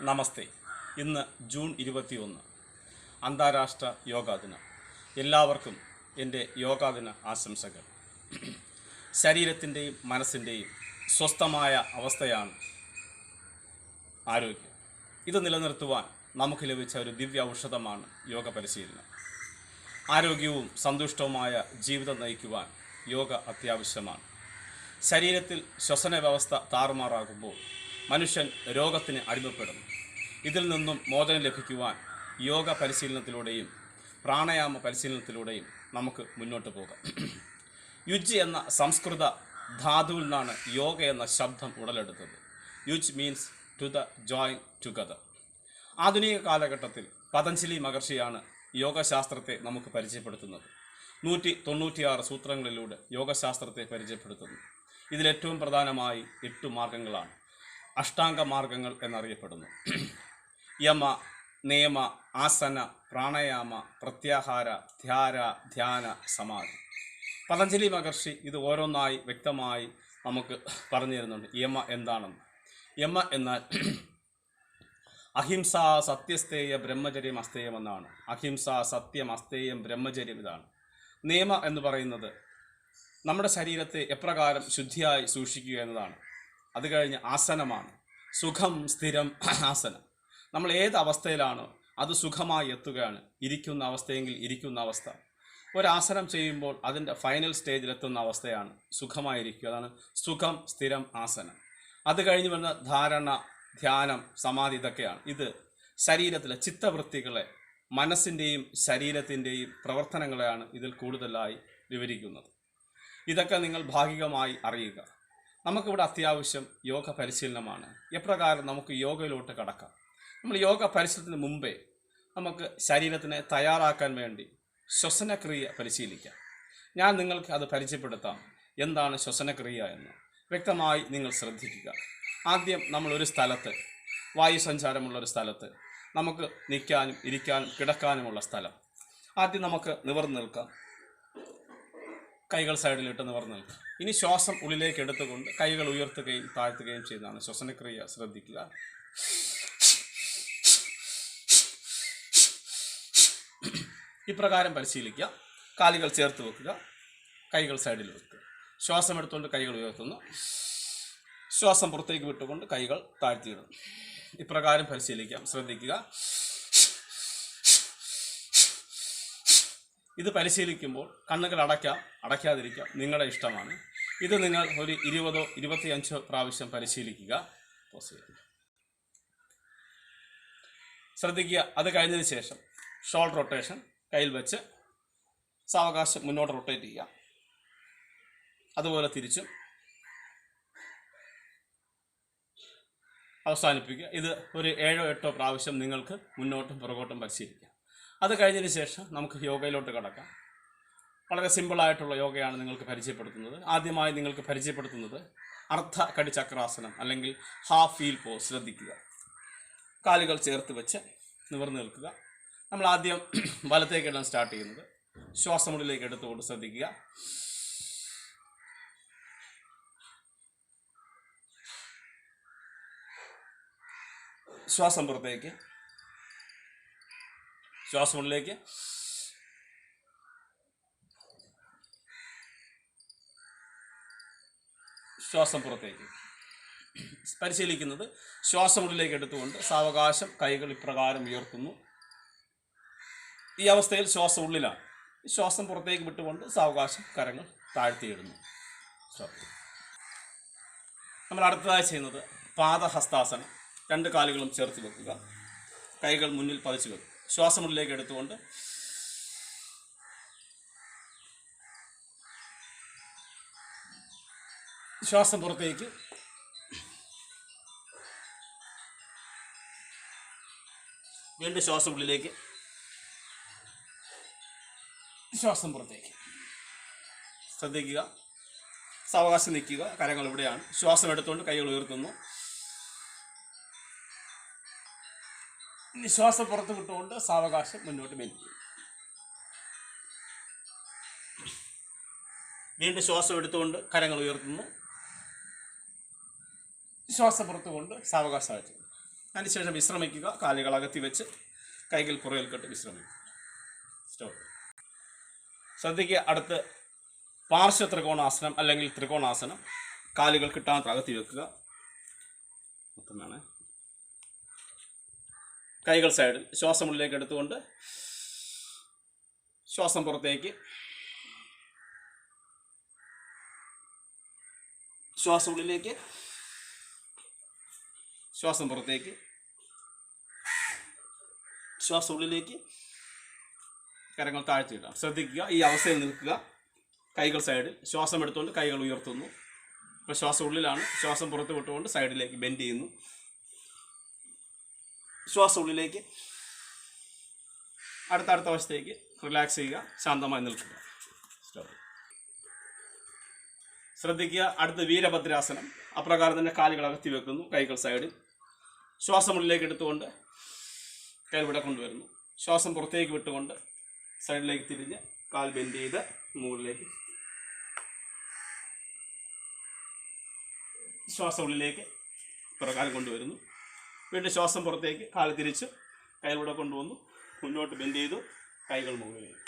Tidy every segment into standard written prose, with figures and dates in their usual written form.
നമസ്തേ. ഇന്ന് ജൂൺ 21 അന്താരാഷ്ട്ര യോഗാ ദിനം. എല്ലാവർക്കും എൻ്റെ യോഗാ ദിന ആശംസകൾ. ശരീരത്തിൻ്റെയും മനസ്സിൻ്റെയും സ്വസ്ഥമായ അവസ്ഥയാണ് ആരോഗ്യം. ഇത് നിലനിർത്തുവാൻ നമുക്ക് ലഭിച്ച ഒരു ദിവ്യ ഔഷധമാണ് യോഗ പരിശീലനം. ആരോഗ്യവും സന്തുഷ്ടവുമായ ജീവിതം നയിക്കുവാൻ യോഗ അത്യാവശ്യമാണ്. ശരീരത്തിൽ ശ്വസന വ്യവസ്ഥ താറുമാറാകുമ്പോൾ മനുഷ്യൻ രോഗത്തിന് അടിമപ്പെടുന്നു. ഇതിൽ നിന്നും മോചനം ലഭിക്കുവാൻ യോഗ പരിശീലനത്തിലൂടെയും പ്രാണായാമ പരിശീലനത്തിലൂടെയും നമുക്ക് മുന്നോട്ട് പോകാം. യുജ് എന്ന സംസ്കൃത ധാതുവിൽ നിന്നാണ് യോഗ എന്ന ശബ്ദം ഉടലെടുത്തത്. Yuj means to the join together. ആധുനിക കാലഘട്ടത്തിൽ പതഞ്ജലി മഹർഷിയാണ് യോഗശാസ്ത്രത്തെ നമുക്ക് പരിചയപ്പെടുത്തുന്നത്. 196 സൂത്രങ്ങളിലൂടെ യോഗശാസ്ത്രത്തെ പരിചയപ്പെടുത്തുന്നു. ഇതിലേറ്റവും പ്രധാനമായി 8 മാർഗങ്ങളാണ്. അഷ്ടാംഗ മാർഗങ്ങൾ എന്നറിയപ്പെടുന്നു. യമ, നിയമ, ആസന, പ്രാണായാമ, പ്രത്യാഹാര, ധ്യാന, സമാധി. പതഞ്ജലി മഹർഷി ഇത് ഓരോന്നായി വ്യക്തമായി നമുക്ക് പറഞ്ഞു തരുന്നുണ്ട്. യമ എന്താണെന്ന്. യമ എന്നാൽ അഹിംസ, സത്യസ്തേയ, ബ്രഹ്മചര്യം, അസ്തേയം എന്നാണ്. അഹിംസ, സത്യം, അസ്തേയം, ബ്രഹ്മചര്യം ഇതാണ്. നിയമ എന്ന് പറയുന്നത് നമ്മുടെ ശരീരത്തെ എപ്രകാരം ശുദ്ധിയായി സൂക്ഷിക്കുക എന്നതാണ്. അത് കഴിഞ്ഞ് ആസനമാണ്. സുഖം, സ്ഥിരം ആസനം. നമ്മൾ ഏത് അവസ്ഥയിലാണോ അത് സുഖമായി എത്തുകയാണ്. ഇരിക്കുന്ന അവസ്ഥയെങ്കിൽ ഇരിക്കുന്ന അവസ്ഥ. ഒരാസനം ചെയ്യുമ്പോൾ അതിൻ്റെ ഫൈനൽ സ്റ്റേജിലെത്തുന്ന അവസ്ഥയാണ് സുഖമായിരിക്കുക. അതാണ് സുഖം, സ്ഥിരം, ആസനം. അത് കഴിഞ്ഞ് വരുന്ന ധാരണ, ധ്യാനം, സമാധി ഇതൊക്കെയാണ്. ഇത് ശരീരത്തിലെ ചിത്തവൃത്തികളെ, മനസ്സിൻ്റെയും ശരീരത്തിൻ്റെയും പ്രവർത്തനങ്ങളെയാണ് ഇതിൽ കൂടുതലായി വിവരിക്കുന്നത്. ഇതൊക്കെ നിങ്ങൾ ഭാഗികമായി അറിയുക. നമുക്കിവിടെ അത്യാവശ്യം യോഗ പരിശീലനമാണ്. എപ്രകാരം നമുക്ക് യോഗയിലോട്ട് കടക്കാം? നമ്മൾ യോഗ പരിശീലനത്തിന് മുമ്പേ നമുക്ക് ശരീരത്തിനെ തയ്യാറാക്കാൻ വേണ്ടി ശ്വസനക്രിയ പരിശീലിക്കാം. ഞാൻ നിങ്ങൾക്ക് അത് പരിചയപ്പെടുത്താം. എന്താണ് ശ്വസനക്രിയ എന്ന് വ്യക്തമായി നിങ്ങൾ ശ്രദ്ധിക്കുക. ആദ്യം നമ്മൾ ഒരു സ്ഥലത്ത്, വായുസഞ്ചാരമുള്ളൊരു സ്ഥലത്ത്, നമുക്ക് നിൽക്കാനും ഇരിക്കാനും കിടക്കാനുമുള്ള സ്ഥലം. ആദ്യം നമുക്ക് നിവർന്ന് നിൽക്കാം. കൈകൾ സൈഡിലിട്ട് നിവർന്ന് നിൽക്കാം. ഇനി ശ്വാസം ഉള്ളിലേക്ക് എടുത്തുകൊണ്ട് കൈകൾ ഉയർത്തുകയും താഴ്ത്തുകയും ചെയ്യുന്നതാണ് ശ്വസനക്രിയ. ശ്രദ്ധിക്കുക. ഇപ്രകാരം പരിശീലിക്കുക. കാലുകൾ ചേർത്ത് വെക്കുക, കൈകൾ സൈഡിൽ വെക്കുക. ശ്വാസം എടുത്തുകൊണ്ട് കൈകൾ ഉയർത്തുന്നു, ശ്വാസം പുറത്തേക്ക് വിട്ടുകൊണ്ട് കൈകൾ താഴ്ത്തിയിടുന്നു. ഇപ്രകാരം പരിശീലിക്കാം. ശ്രദ്ധിക്കുക. ഇത് പരിശീലിക്കുമ്പോൾ കണ്ണുകൾ അടയ്ക്കാം, അടയ്ക്കാതിരിക്കാം, നിങ്ങളുടെ ഇഷ്ടമാണ്. ഇത് നിങ്ങൾ ഒരു 20 25 പ്രാവശ്യം പരിശീലിക്കുക. ശ്രദ്ധിക്കുക. അത് കഴിഞ്ഞതിന് ശേഷം ഷോൾഡർ റൊട്ടേഷൻ കയ്യിൽ വെച്ച് സാവകാശം മുന്നോട്ട് റൊട്ടേറ്റ് ചെയ്യുക. അതുപോലെ തിരിച്ചും അവസാനിപ്പിക്കുക. ഇത് ഒരു 7 8 പ്രാവശ്യം നിങ്ങൾക്ക് മുന്നോട്ടും പുറകോട്ടും പരിശീലിക്കാം. അത് കഴിഞ്ഞതിന് ശേഷം നമുക്ക് യോഗയിലോട്ട് കടക്കാം. വളരെ സിമ്പിളായിട്ടുള്ള യോഗയാണ് നിങ്ങൾക്ക് പരിചയപ്പെടുത്തുന്നത്. ആദ്യമായി നിങ്ങൾക്ക് പരിചയപ്പെടുത്തുന്നത് അർദ്ധ കടി ചക്രാസനം അല്ലെങ്കിൽ ഹാഫ് വീൽ പോസ്. ശ്രദ്ധിക്കുക. കാലുകൾ ചേർത്ത് വെച്ച് നിവർന്ന് നിൽക്കുക. നമ്മൾ ആദ്യം വലത്തേക്കിടാൻ സ്റ്റാർട്ട് ചെയ്യുന്നത്. ശ്വാസമുള്ളിലേക്ക് എടുത്തുകൊണ്ട് ശ്രദ്ധിക്കുക. ശ്വാസം പുറത്തേക്ക്, ശ്വാസമുള്ളിലേക്ക്, ശ്വാസം പുറത്തേക്ക്. പരിശീലിക്കുന്നത് ശ്വാസമുള്ളിലേക്ക് എടുത്തുകൊണ്ട് സാവകാശം കൈകൾ ഇപ്രകാരം ഉയർത്തുന്നു. ഈ അവസ്ഥയിൽ ശ്വാസം ഉള്ളിലാണ്. ശ്വാസം പുറത്തേക്ക് വിട്ടുകൊണ്ട് സാവകാശം കരങ്ങൾ താഴ്ത്തിയിടുന്നു. നമ്മൾ അടുത്തതായി ചെയ്യുന്നത് പാദഹസ്താസനം. 2 കാലുകളും ചേർത്ത് വെക്കുക, കൈകൾ മുന്നിൽ പതിച്ചു വെക്കുക. ശ്വാസമുള്ളിലേക്ക് എടുത്തുകൊണ്ട് ശ്വാസം പുറത്തേക്ക്, വീണ്ടും ശ്വാസം ഉള്ളിലേക്ക്, ശ്വാസം പുറത്തേക്ക്. ശ്രദ്ധിക്കുക. സാവകാശം നിൽക്കുക. കരങ്ങൾ ഇവിടെയാണ്. ശ്വാസം എടുത്തുകൊണ്ട് കൈകൾ ഉയർത്തുന്നു. ഇനി ശ്വാസം പുറത്ത് വിട്ടുകൊണ്ട് സാവകാശം മുന്നോട്ട് വലിക്കും. വീണ്ടും ശ്വാസം എടുത്തുകൊണ്ട് കരങ്ങൾ ഉയർത്തുന്നു. ശ്വാസം പുറത്തുകൊണ്ട് സാവകാശമായിട്ട് അതിനുശേഷം വിശ്രമിക്കുക. കാലുകൾ അകത്തി വെച്ച് കൈകൾ പുറകിൽ കെട്ടി വിശ്രമിക്കുക. സ്റ്റോപ്പ്. ശ്രദ്ധിക്കുക, അടുത്ത് പാർശ്വ ത്രികോണാസനം അല്ലെങ്കിൽ ത്രികോണാസനം. കാലുകൾ കിട്ടാൻ അകത്തി വെക്കുക. മൊത്തമാണ്. കൈകൾ സൈഡിൽ, ശ്വാസം ഉള്ളിലേക്ക് എടുത്തുകൊണ്ട് ശ്വാസം പുറത്തേക്ക്, ശ്വാസം ഉള്ളിലേക്ക്, ശ്വാസം പുറത്തേക്ക്, ശ്വാസം ഉള്ളിലേക്ക്, കരങ്ങൾ താഴ്ത്തിയിടാം. ശ്രദ്ധിക്കുക, ഈ അവസ്ഥയിൽ നിൽക്കുക. കൈകൾ സൈഡിൽ, ശ്വാസം എടുത്തുകൊണ്ട് കൈകൾ ഉയർത്തുന്നു. ഇപ്പോൾ ശ്വാസം ഉള്ളിലാണ്, ശ്വാസം പുറത്ത് വിട്ടുകൊണ്ട് സൈഡിലേക്ക് ബെൻഡ് ചെയ്യുന്നു. ശ്വാസം ഉള്ളിലേക്ക്, അടുത്ത അവസ്ഥയ്ക്ക് റിലാക്സ് ചെയ്യുക, ശാന്തമായി നിൽക്കുക. സ്റ്റോപ്പ്. ശ്രദ്ധിക്കുക, അടുത്ത വീരഭദ്രാസനം. അപ്രകാരം തന്നെ കാലുകൾ അകത്തി വെക്കുന്നു, കൈകൾ സൈഡിൽ, ശ്വാസം ഉള്ളിലേക്ക് എടുത്തുകൊണ്ട് കൈ ഇവിടെ കൊണ്ടുവരുന്നു. ശ്വാസം പുറത്തേക്ക് വിട്ടുകൊണ്ട് സൈഡിലേക്ക് തിരിഞ്ഞ് കാൽ ബെൻഡ് ചെയ്ത് മുകളിലേക്ക്, ശ്വാസം ഉള്ളിലേക്ക് പ്രകാരം കൊണ്ടുവരുന്നു. വീണ്ടും ശ്വാസം പുറത്തേക്ക്, കാല് തിരിച്ച് കൈയിലൂടെ കൊണ്ടുവന്നു, മുന്നോട്ട് ബെൻഡ് ചെയ്തു, കൈകൾ മുകളിലേക്ക്,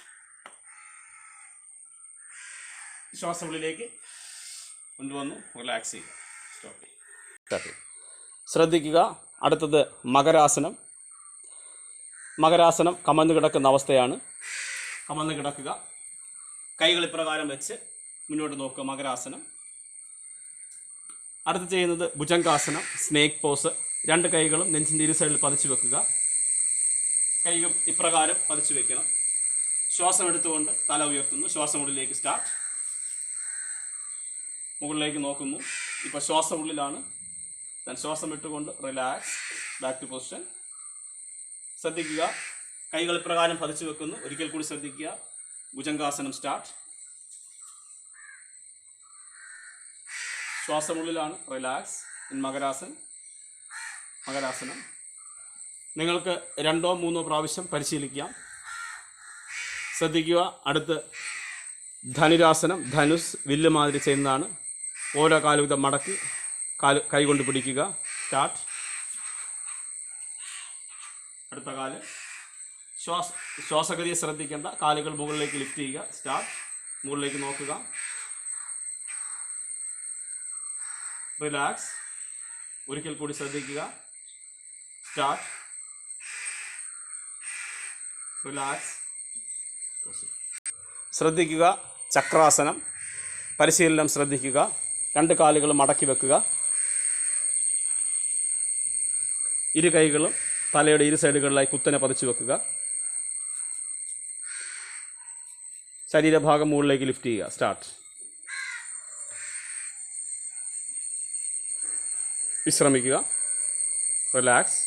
ശ്വാസം ഉള്ളിലേക്ക് കൊണ്ടുവന്നു, റിലാക്സ് ചെയ്യുക. സ്റ്റോപ്പ്. ശ്രദ്ധിക്കുക, അടുത്തത് മകരാസനം. മകരാസനം കമഴ്ന്നു കിടക്കുന്ന അവസ്ഥയാണ്. കമഴ്ന്നു കിടക്കുക, കൈകൾ ഇപ്രകാരം വെച്ച് മുന്നോട്ട് നോക്കുക. മകരാസനം. അടുത്ത് ചെയ്യുന്നത് ഭുജംഗാസനം, സ്നേക്ക് പോസ്. രണ്ട് കൈകളും നെഞ്ചിൻ്റെ ഇരു സൈഡിൽ പതിച്ചു വെക്കുക. കൈകൾ ഇപ്രകാരം പതിച്ചു വെക്കണം. ശ്വാസം എടുത്തുകൊണ്ട് തല ഉയർത്തുന്നു. ശ്വാസം ഉള്ളിലേക്ക് സ്റ്റാർട്ട്. മുകളിലേക്ക് നോക്കുന്നു. ഇപ്പോൾ ശ്വാസം ഉള്ളിലാണ്. ശ്വാസം വിട്ടുകൊണ്ട് റിലാക്സ്, ബാക്ക് ടു പൊസിഷൻ. ശ്രദ്ധിക്കുക, കൈകൾ ഇപ്രകാരം പതിച്ചു വെക്കുന്നു. ഒരിക്കൽ കൂടി ശ്രദ്ധിക്കുക. ഭുജംഗാസനം സ്റ്റാർട്ട്. ശ്വാസം ഉള്ളിലാണ്, റിലാക്സ് ഇൻ മകരാസനം. മകരാസനം നിങ്ങൾക്ക് 2 or 3 പ്രാവശ്യം പരിശീലിക്കാം. ശ്രദ്ധിക്കുക, അടുത്ത് ധനുരാസനം. ധനുസ് വില്ല് മാതിരി ചെയ്യുന്നതാണ്. ഓരോ കാലുവിധം മടക്കി കൈ കൊണ്ട് പിടിക്കുക. സ്റ്റാർട്ട്. അടുത്ത കാല്. ശ്വാസഗതിയെ ശ്രദ്ധിക്കേണ്ട. കാലുകൾ മുകളിലേക്ക് ലിഫ്റ്റ് ചെയ്യുക. സ്റ്റാർട്ട്. മുകളിലേക്ക് നോക്കുക. റിലാക്സ്. ഒരിക്കൽ കൂടി ശ്രദ്ധിക്കുക. സ്റ്റാർട്ട്. റിലാക്സ്. ശ്രദ്ധിക്കുക, ചക്രാസനം പരിശീലനം ശ്രദ്ധിക്കുക. 2 കാലുകളും മടക്കി വെക്കുക. ഇരു കൈകളും തലയുടെ ഇരു സൈഡുകളിലായി കുത്തനെ പതിച്ചു വെക്കുക. ശരീരഭാഗം മുകളിലേക്ക് ലിഫ്റ്റ് ചെയ്യുക. സ്റ്റാർട്ട്. വിശ്രമിക്കുക. റിലാക്സ്.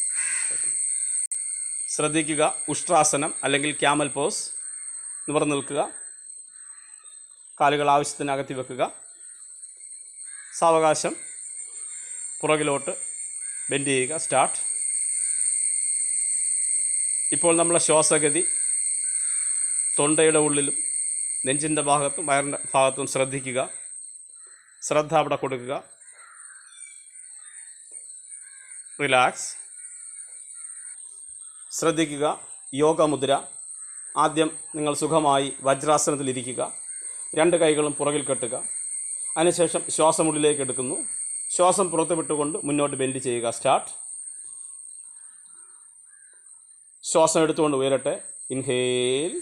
ശ്രദ്ധിക്കുക, ഉഷ്ട്രാസനം അല്ലെങ്കിൽ ക്യാമൽ പോസ്. നിവർന്ന് നിൽക്കുക. കാലുകൾ ആവശ്യത്തിന് അകത്തി വെക്കുക. സാവകാശം പുറകിലോട്ട് ബെൻഡ് ചെയ്യുക. സ്റ്റാർട്ട്. ഇപ്പോൾ നമ്മളെ ശ്വാസഗതി തൊണ്ടയുടെ ഉള്ളിലും നെഞ്ചിൻ്റെ ഭാഗത്തും വയറിൻ്റെ ഭാഗത്തും ശ്രദ്ധിക്കുക. ശ്രദ്ധ അവിടെ കൊടുക്കുക. റിലാക്സ്. ശ്രദ്ധിക്കുക, യോഗമുദ്ര. ആദ്യം നിങ്ങൾ സുഖമായി വജ്രാസനത്തിലിരിക്കുക. 2 കൈകളും പുറകിൽ കെട്ടുക. അതിനുശേഷം ശ്വാസം ഉള്ളിലേക്ക് എടുക്കുന്നു. ശ്വാസം പുറത്ത് വിട്ടുകൊണ്ട് മുന്നോട്ട് ബെൻഡ് ചെയ്യുക. സ്റ്റാർട്ട്. ശ്വാസം എടുത്തുകൊണ്ട് ഉയരട്ടെ. ഇൻഹേൽ.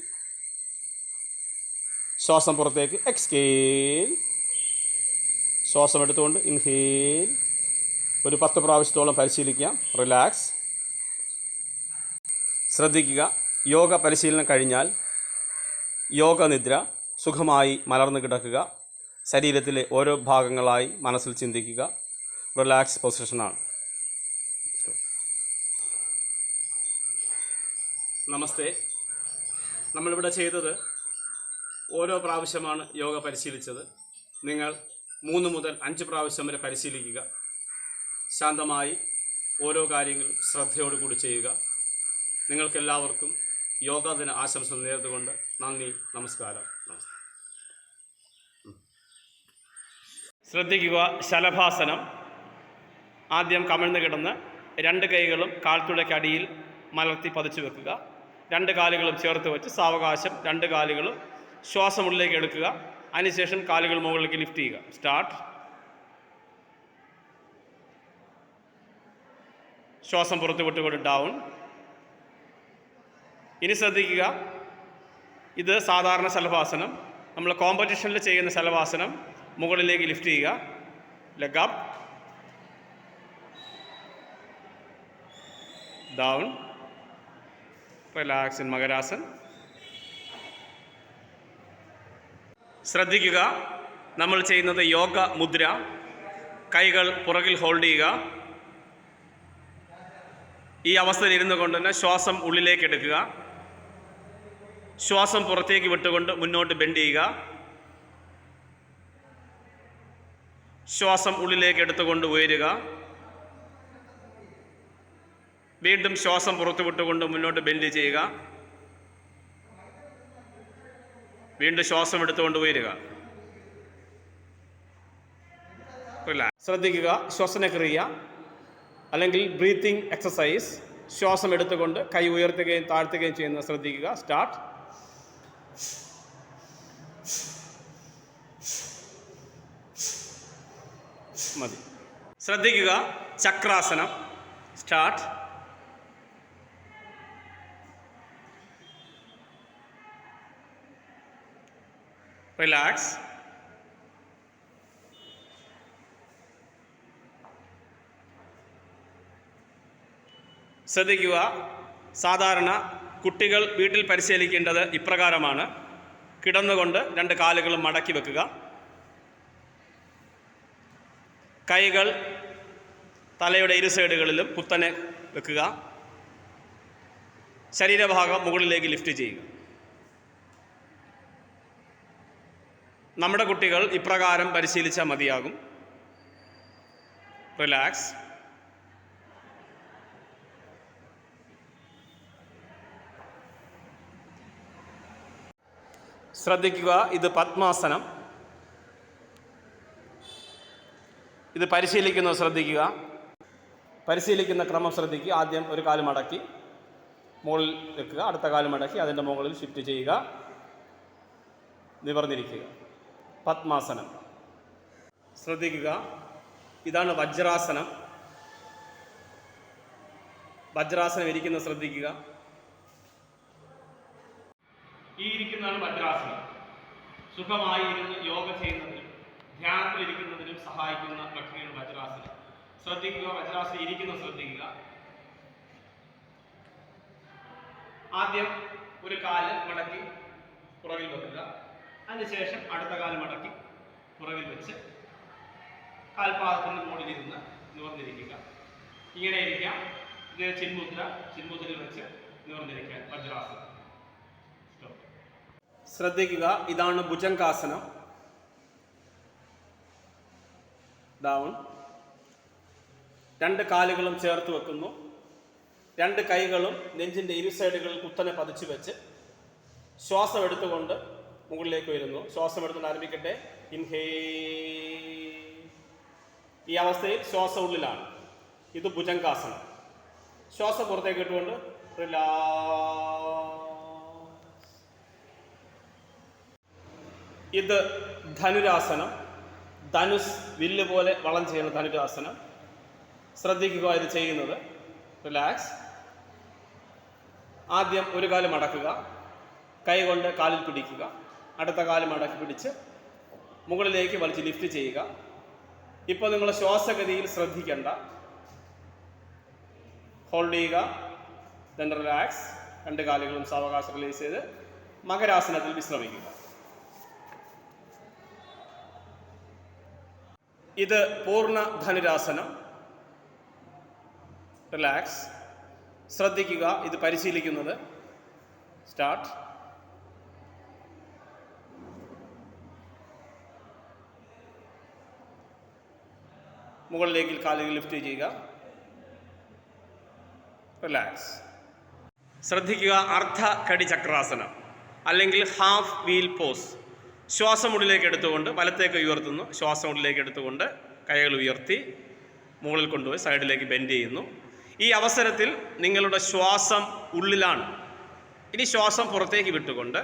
ശ്വാസം പുറത്തേക്ക്. എക്സ്ഹേൽ. ശ്വാസം എടുത്തുകൊണ്ട് ഇൻഹേൽ. ഒരു 10 പ്രാവശ്യത്തോളം പരിശീലിക്കാം. റിലാക്സ്. ശ്രദ്ധിക്കുക, യോഗ പരിശീലനം കഴിഞ്ഞാൽ യോഗനിദ്ര. സുഖമായി മലർന്നു കിടക്കുക. ശരീരത്തിലെ ഓരോ ഭാഗങ്ങളായി മനസ്സിൽ ചിന്തിക്കുക. റിലാക്സ് പൊസിഷനാണ്. നമസ്തേ. നമ്മളിവിടെ ചെയ്തത് ഓരോ പ്രാവശ്യമാണ് യോഗ പരിശീലിച്ചത്. നിങ്ങൾ 3 മുതൽ 5 പ്രാവശ്യം വരെ പരിശീലിക്കുക. ശാന്തമായി ഓരോ കാര്യങ്ങളും ശ്രദ്ധയോടുകൂടി ചെയ്യുക. നിങ്ങൾക്കെല്ലാവർക്കും യോഗാ ദിന ആശംസ നേർന്നുകൊണ്ട് നന്ദി, നമസ്കാരം. ശ്രദ്ധിക്കുക, ശലഭാസനം. ആദ്യം കമിഴ്ന്ന് കിടന്ന് രണ്ട് കൈകളും കാൽത്തുടയ്ക്കടിയിൽ മലർത്തി പതിച്ചു വെക്കുക. രണ്ട് കാലുകളും ചേർത്ത് വെച്ച് സാവകാശം രണ്ട് കാലുകളും ശ്വാസം ഉള്ളിലേക്ക് എടുക്കുക. അതിനുശേഷം കാലുകൾ മുകളിലേക്ക് ലിഫ്റ്റ് ചെയ്യുക. സ്റ്റാർട്ട്. ശ്വാസം പുറത്ത് വിട്ടുകൊണ്ട് ഡൗൺ. ഇനി ശ്രദ്ധിക്കുക, ഇത് സാധാരണ ശലഭാസനം. നമ്മൾ കോമ്പറ്റീഷനിൽ ചെയ്യുന്ന ശലഭാസനം. മുകളിലേക്ക് ലിഫ്റ്റ് ചെയ്യുക. Leg up, down, relax in makarasan. ശ്രദ്ധിക്കുക, നമ്മൾ ചെയ്യുന്നത് യോഗ മുദ്ര. കൈകൾ പുറകിൽ ഹോൾഡ് ചെയ്യുക. ഈ അവസ്ഥയിൽ ഇരുന്നു കൊണ്ട് തന്നെ ശ്വാസം ഉള്ളിലേക്ക് എടുക്കുക. ശ്വാസം പുറത്തേക്ക് വിട്ടുകൊണ്ട് മുന്നോട്ട് ബെൻഡ് ചെയ്യുക. ശ്വാസം ഉള്ളിലേക്ക് എടുത്തുകൊണ്ട് ഉയരുക. വീണ്ടും ശ്വാസം പുറത്തു വിട്ടുകൊണ്ട് മുന്നോട്ട് ബെൻഡ് ചെയ്യുക. വീണ്ടും ശ്വാസം എടുത്തുകൊണ്ട് ഉയരുക. ശ്രദ്ധിക്കുക, ശ്വസനക്രിയ അല്ലെങ്കിൽ ബ്രീത്തിങ് എക്സസൈസ്. ശ്വാസം എടുത്തുകൊണ്ട് കൈ ഉയർത്തുകയും താഴ്ത്തുകയും ചെയ്യുന്നത് ശ്രദ്ധിക്കുക. സ്റ്റാർട്ട്. മതി. ശ്രദ്ധിക്കുക, ചക്രാസനം. സ്റ്റാർട്ട്. റിലാക്സ്. ശ്രദ്ധിക്കുക, സാധാരണ കുട്ടികൾ വീട്ടിൽ പരിശീലിക്കേണ്ടത് ഇപ്രകാരമാണ്. കിടന്നുകൊണ്ട് രണ്ട് കാലുകളും മടക്കി വെക്കുക. കൈകൾ തലയുടെ ഇരു സൈഡുകളിലും കുത്തനെ വെക്കുക. ശരീരഭാഗം മുകളിലേക്ക് ലിഫ്റ്റ് ചെയ്യുക. നമ്മുടെ കുട്ടികൾ ഇപ്രകാരം പരിശീലിച്ചാൽ മതിയാകും. റിലാക്സ്. ശ്രദ്ധിക്കുക, ഇത് പത്മാസനം. ഇത് പരിശീലിക്കുന്നത് ശ്രദ്ധിക്കുക. പരിശീലിക്കുന്ന ക്രമം ശ്രദ്ധിക്കുക. ആദ്യം ഒരു കാല് മടക്കി മുകളിൽ വെക്കുക. അടുത്ത കാല് മടക്കി അതിൻ്റെ മുകളിൽ ഷിഫ്റ്റ് ചെയ്യുക. നിവർന്നിരിക്കുക. പത്മാസനം. ശ്രദ്ധിക്കുക, ഇതാണ് വജ്രാസനം. വജ്രാസനം ഇരിക്കുന്നത് ശ്രദ്ധിക്കുക. ഈ ഇരിക്കുന്നതാണ് വജ്രാസനം. സുഖമായി ഇരുന്ന് യോഗ ചെയ്യുന്നതിനും ധ്യാനത്തിലിരിക്കുന്നതിനും സഹായിക്കുന്ന പ്രക്രിയയാണ് വജ്രാസനം. ശ്രദ്ധിക്കുക, വജ്രാസനം ഇരിക്കുന്നത് ശ്രദ്ധിക്കുക. ആദ്യം ഒരു കാല് മടക്കി പുറകിൽ വെക്കുക. അതിനുശേഷം അടുത്ത കാല് മടക്കി പുറകിൽ വെച്ച് കാൽപാദത്തിന് മുകളിലിരുന്ന് നിവർന്നിരിക്കുക. ഇങ്ങനെ ഇരിക്കാം. ഇത് ചിന്മുദ്രയിൽ വെച്ച് നിവർന്നിരിക്കാൻ വജ്രാസനം. ശ്രദ്ധിക്കുക, ഇതാണ് ഭുജംഗാസനം. ഡൗൺ. രണ്ട് കാലുകളും ചേർത്ത് വെക്കുന്നു. രണ്ട് കൈകളും നെഞ്ചിൻ്റെ ഇരു സൈഡുകളിൽ കുത്തനെ പതിച്ചു വെച്ച് ശ്വാസം എടുത്തുകൊണ്ട് മുകളിലേക്ക് വരുന്നു. ശ്വാസം എടുത്തുകൊണ്ട് ആരംഭിക്കട്ടെ. ഇൻഹേൽ. ഈ അവസ്ഥയിൽ ശ്വാസം ഉള്ളിലാണ്. ഇത് ഭുജംഗാസനം. ശ്വാസം പുറത്തേക്ക് ഇട്ടുകൊണ്ട് റിലാക്സ്. ഇത് ധനുരാസനം. ധനുസ് വില്ല് പോലെ വളം ചെയ്യുന്ന ധനുരാസനം. ശ്രദ്ധിക്കുക ഇത് ചെയ്യുന്നത്. റിലാക്സ്. ആദ്യം ഒരു കാല് മടക്കുക. കൈ കൊണ്ട് കാലിൽ പിടിക്കുക. അടുത്ത കാല് മടക്കി പിടിച്ച് മുകളിലേക്ക് വലിച്ച് ലിഫ്റ്റ് ചെയ്യുക. ഇപ്പോൾ നിങ്ങൾ ശ്വാസഗതിയിൽ ശ്രദ്ധിക്കേണ്ട. ഹോൾഡ് ചെയ്യുക. Then relax. രണ്ട് കാലുകളും സാവകാശം റിലീസ് ചെയ്ത് മകരാസനത്തിൽ വിശ്രമിക്കുക. ഇത് പൂർണ്ണ ധനുരാസനം. റിലാക്സ്. ശ്രദ്ധിക്കുക, ഇത് പരിശീലിക്കുന്നത്. സ്റ്റാർട്ട്. മുകളിലേക്ക് കാലുകൾ ലിഫ്റ്റ് ചെയ്യുക. റിലാക്സ്. ശ്രദ്ധിക്കുക, അർദ്ധ കടി ചക്രാസനം അല്ലെങ്കിൽ ഹാഫ് വീൽ പോസ്. ശ്വാസം ഉള്ളിലേക്ക് എടുത്തുകൊണ്ട് വലത്തേക്ക് ഉയർത്തുന്നു. ശ്വാസം ഉള്ളിലേക്ക് എടുത്തുകൊണ്ട് കൈകൾ ഉയർത്തി മുകളിൽ കൊണ്ടുപോയി സൈഡിലേക്ക് ബെൻഡ് ചെയ്യുന്നു. ഈ അവസരത്തിൽ നിങ്ങളുടെ ശ്വാസം ഉള്ളിലാണ്. ഇനി ശ്വാസം പുറത്തേക്ക് വിട്ടുകൊണ്ട്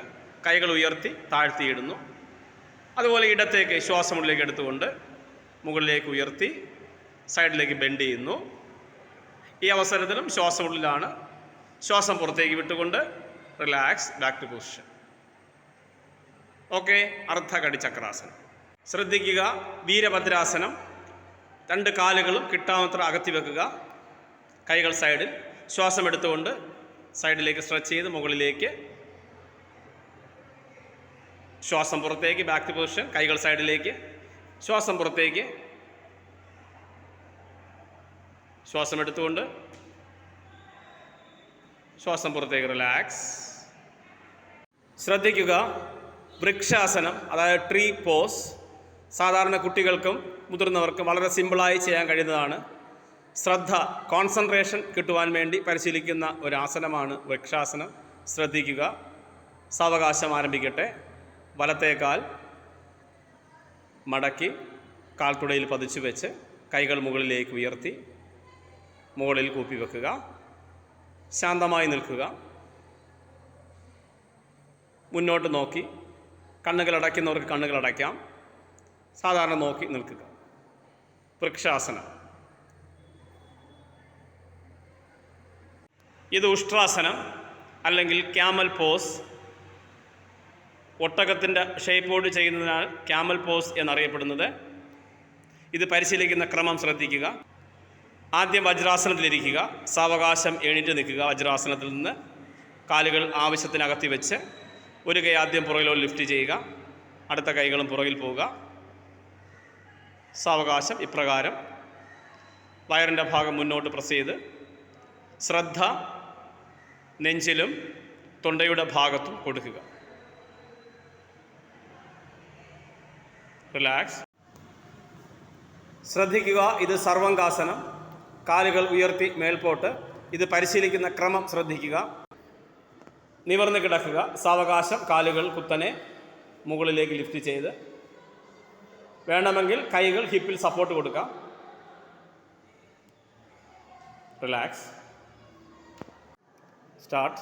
കൈകൾ ഉയർത്തി താഴ്ത്തിയിടുന്നു. അതുപോലെ ഇടത്തേക്ക് ശ്വാസം ഉള്ളിലേക്ക് എടുത്തുകൊണ്ട് മുകളിലേക്ക് ഉയർത്തി സൈഡിലേക്ക് ബെൻഡ് ചെയ്യുന്നു. ഈ അവസരത്തിലും ശ്വാസം ഉള്ളിലാണ്. ശ്വാസം പുറത്തേക്ക് വിട്ടുകൊണ്ട് relax, back to position. Okay. അർദ്ധകടി ചക്രാസനം. ശ്രദ്ധിക്കുക, വീരഭദ്രാസനം. 2 കാലുകളും കിട്ടാവുന്നത്ര അകത്തി വെക്കുക. കൈകൾ സൈഡിൽ. ശ്വാസം എടുത്തുകൊണ്ട് സൈഡിലേക്ക് സ്ട്രെച്ച് ചെയ്ത് മുകളിലേക്ക്. ശ്വാസം പുറത്തേക്ക്, ബാക്ക് ടു പൊസിഷൻ. കൈകൾ സൈഡിലേക്ക്. ശ്വാസം പുറത്തേക്ക്. ശ്വാസം എടുത്തുകൊണ്ട് ശ്വാസം പുറത്തേക്ക്, റിലാക്സ്. ശ്രദ്ധിക്കുക, വൃക്ഷാസനം, അതായത് ട്രീ പോസ്. സാധാരണ കുട്ടികൾക്കും മുതിർന്നവർക്കും വളരെ സിമ്പിളായി ചെയ്യാൻ കഴിയുന്നതാണ്. ശ്രദ്ധ, കോൺസെൻട്രേഷൻ കിട്ടുവാൻ വേണ്ടി പരിശീലിക്കുന്ന ഒരു ആസനമാണ് വൃക്ഷാസനം. ശ്രദ്ധിക്കുക. സാവകാശം ആരംഭിക്കട്ടെ. വലത്തേക്കാൽ മടക്കി കാൽത്തുടയിൽ പതിച്ചു വെച്ച് കൈകൾ മുകളിലേക്ക് ഉയർത്തി മുകളിൽ കൂപ്പി വെക്കുക. ശാന്തമായി നിൽക്കുക. മുന്നോട്ട് നോക്കി. കണ്ണുകൾ അടയ്ക്കുന്നവർക്ക് കണ്ണുകൾ അടയ്ക്കാം. സാധാരണ നോക്കി നിൽക്കുക. വൃക്ഷാസനം. ഇത് ഉഷ്ട്രാസനം അല്ലെങ്കിൽ ക്യാമൽ പോസ്. ഒട്ടകത്തിൻ്റെ ഷേപ്പോട് ചെയ്യുന്നതിനാൽ ക്യാമൽ പോസ് എന്നറിയപ്പെടുന്നത്. ഇത് പരിശീലിക്കുന്ന ക്രമം ശ്രദ്ധിക്കുക. ആദ്യം വജ്രാസനത്തിലിരിക്കുക. സാവകാശം എണീറ്റ് നിൽക്കുക. വജ്രാസനത്തിൽ നിന്ന് കാലുകൾ ആവശ്യത്തിനകത്തി വെച്ച് ഒരു കൈ ആദ്യം പുറകിലോട്ട് ലിഫ്റ്റ് ചെയ്യുക. അടുത്ത കൈകളും പുറകിൽ പോവുക. സാവകാശം ഇപ്രകാരം വയറിൻ്റെ ഭാഗം മുന്നോട്ട് പ്രസ് ചെയ്ത് ശ്രദ്ധ നെഞ്ചിലും തൊണ്ടയുടെ ഭാഗത്തും കൊടുക്കുക. റിലാക്സ്. ശ്രദ്ധിക്കുക, ഇത് സർവംഗാസനം. കാലുകൾ ഉയർത്തി മേൽപോട്ട്. ഇത് പരിശീലിക്കുന്ന ക്രമം ശ്രദ്ധിക്കുക. നിവർന്ന് കിടക്കുക. സാവകാശം കാലുകൾ കുത്തനെ മുകളിലേക്ക് ലിഫ്റ്റ് ചെയ്ത് വേണമെങ്കിൽ കൈകൾ ഹിപ്പിൽ സപ്പോർട്ട് കൊടുക്കാം. റിലാക്സ്. സ്റ്റാർട്ട്.